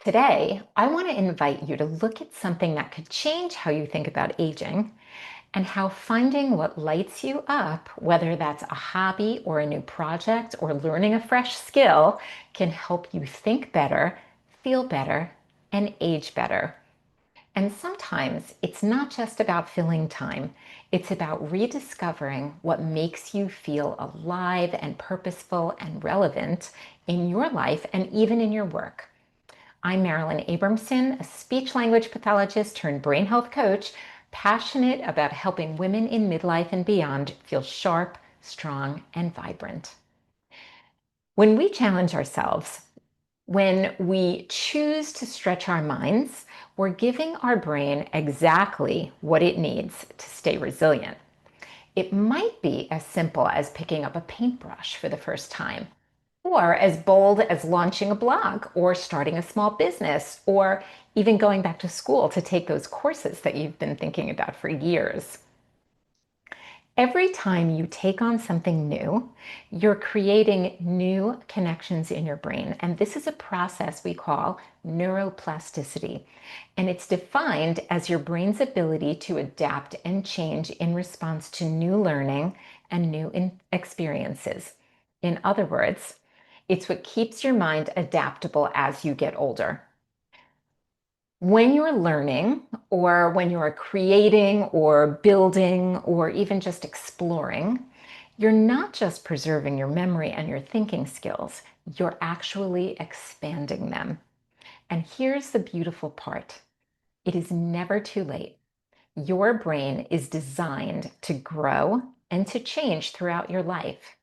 Today, I want to invite you to look at something that could change how you think about aging and how finding what lights you up, whether that's a hobby or a new project or learning a fresh skill, can help you think better, feel better, and age better. And sometimes it's not just about filling time, it's about rediscovering what makes you feel alive and purposeful and relevant in your life and even in your work. I'm Marilyn Abramson, a speech language pathologist turned brain health coach, passionate about helping women in midlife and beyond feel sharp, strong, and vibrant. When we challenge ourselves, when we choose to stretch our minds, we're giving our brain exactly what it needs to stay resilient. It might be as simple as picking up a paintbrush for the first time, or as bold as launching a blog or starting a small business, or even going back to school to take those courses that you've been thinking about for years. Every time you take on something new, you're creating new connections in your brain. And this is a process we call neuroplasticity. And it's defined as your brain's ability to adapt and change in response to new learning and new experiences. In other words, it's what keeps your mind adaptable as you get older. When you're learning, or when you're creating or building or even just exploring, you're not just preserving your memory and your thinking skills, you're actually expanding them. And here's the beautiful part. It is never too late. Your brain is designed to grow and to change throughout your life.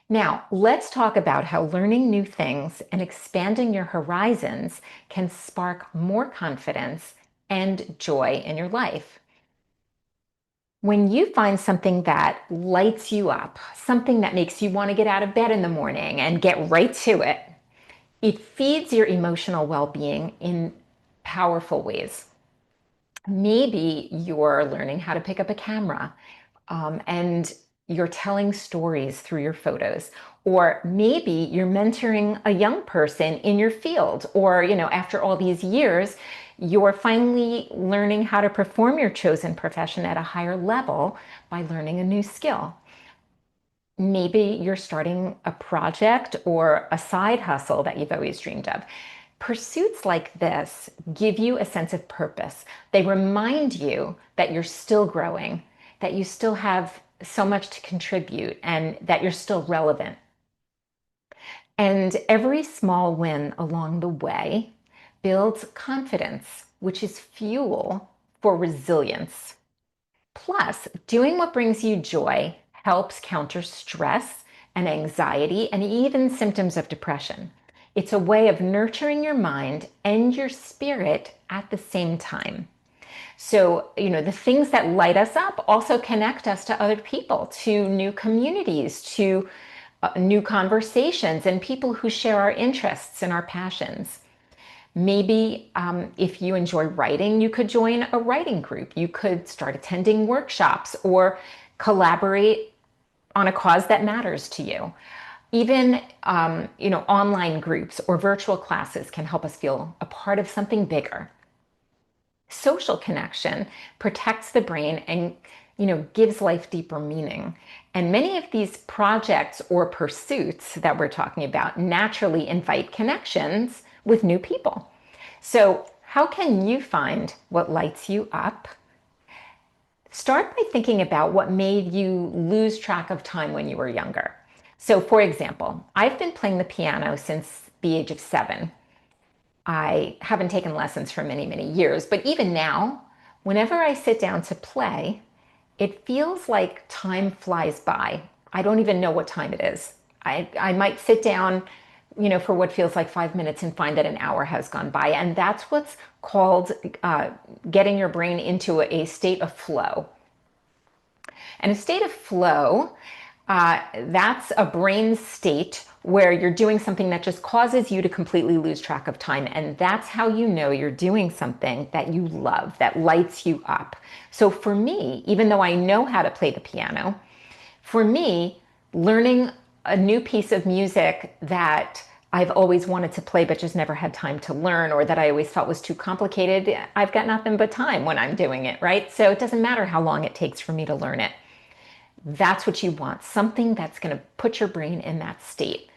Now, let's talk about how learning new things and expanding your horizons can spark more confidence and joy in your life. When you find something that lights you up, something that makes you want to get out of bed in the morning and get right to it, it feeds your emotional well-being in powerful ways. Maybe you're learning how to pick up a camera, and you're telling stories through your photos. Or maybe you're mentoring a young person in your field, or, after all these years, you're finally learning how to perform your chosen profession at a higher level by learning a new skill. Maybe you're starting a project or a side hustle that you've always dreamed of. Pursuits like this give you a sense of purpose. They remind you that you're still growing, that you still have so much to contribute, and that you're still relevant. And every small win along the way builds confidence, which is fuel for resilience. Plus, doing what brings you joy helps counter stress and anxiety and even symptoms of depression. It's a way of nurturing your mind and your spirit at the same time. So, the things that light us up also connect us to other people, to new communities, to new conversations, and people who share our interests and our passions. Maybe if you enjoy writing, you could join a writing group. You could start attending workshops or collaborate on a cause that matters to you. Even, online groups or virtual classes can help us feel a part of something bigger. Social connection protects the brain and, gives life deeper meaning. And many of these projects or pursuits that we're talking about naturally invite connections with new people. So, how can you find what lights you up? Start by thinking about what made you lose track of time when you were younger. So, for example, I've been playing the piano since the age of 7. I haven't taken lessons for many, many years, but even now, whenever I sit down to play, it feels like time flies by. I don't even know what time it is. I might sit down, for what feels like 5 minutes and find that an hour has gone by. And that's what's called getting your brain into a state of flow. And a state of flow, that's a brain state where you're doing something that just causes you to completely lose track of time. And that's how you know you're doing something that you love, that lights you up. So for me, even though I know how to play the piano, for me, learning a new piece of music that I've always wanted to play but just never had time to learn, or that I always felt was too complicated, I've got nothing but time when I'm doing it, right? So it doesn't matter how long it takes for me to learn it. That's what you want, something that's going to put your brain in that state.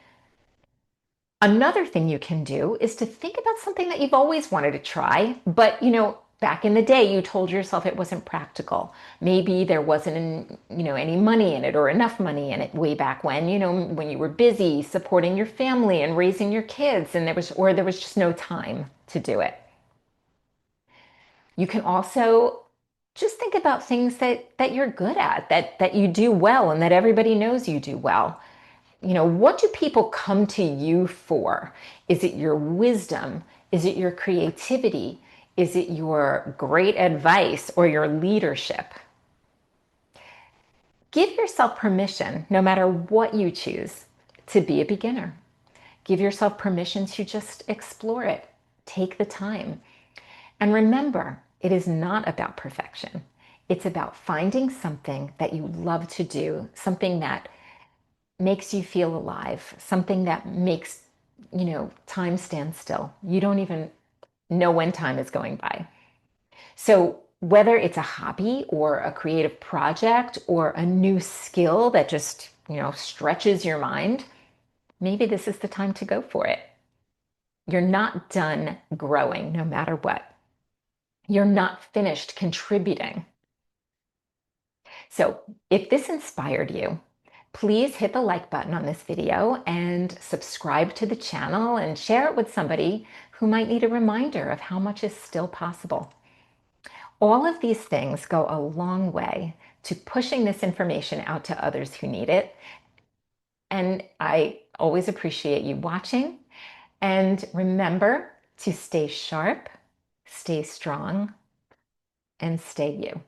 Another thing you can do is to think about something that you've always wanted to try, but back in the day you told yourself it wasn't practical. Maybe there wasn't any money in it or enough money in it way back when, when you were busy supporting your family and raising your kids and there was just no time to do it. You can also just think about things that you're good at, that you do well and that everybody knows you do well. What do people come to you for? Is it your wisdom? Is it your creativity? Is it your great advice or your leadership? Give yourself permission, no matter what you choose, to be a beginner. Give yourself permission to just explore it. Take the time. And remember, it is not about perfection. It's about finding something that you love to do, something that makes you feel alive, something that makes, time stand still. You don't even know when time is going by. So whether it's a hobby or a creative project or a new skill that just, stretches your mind, maybe this is the time to go for it. You're not done growing no matter what. You're not finished contributing. So if this inspired you, please hit the like button on this video and subscribe to the channel and share it with somebody who might need a reminder of how much is still possible. All of these things go a long way to pushing this information out to others who need it. And I always appreciate you watching. And remember to stay sharp, stay strong, and stay you.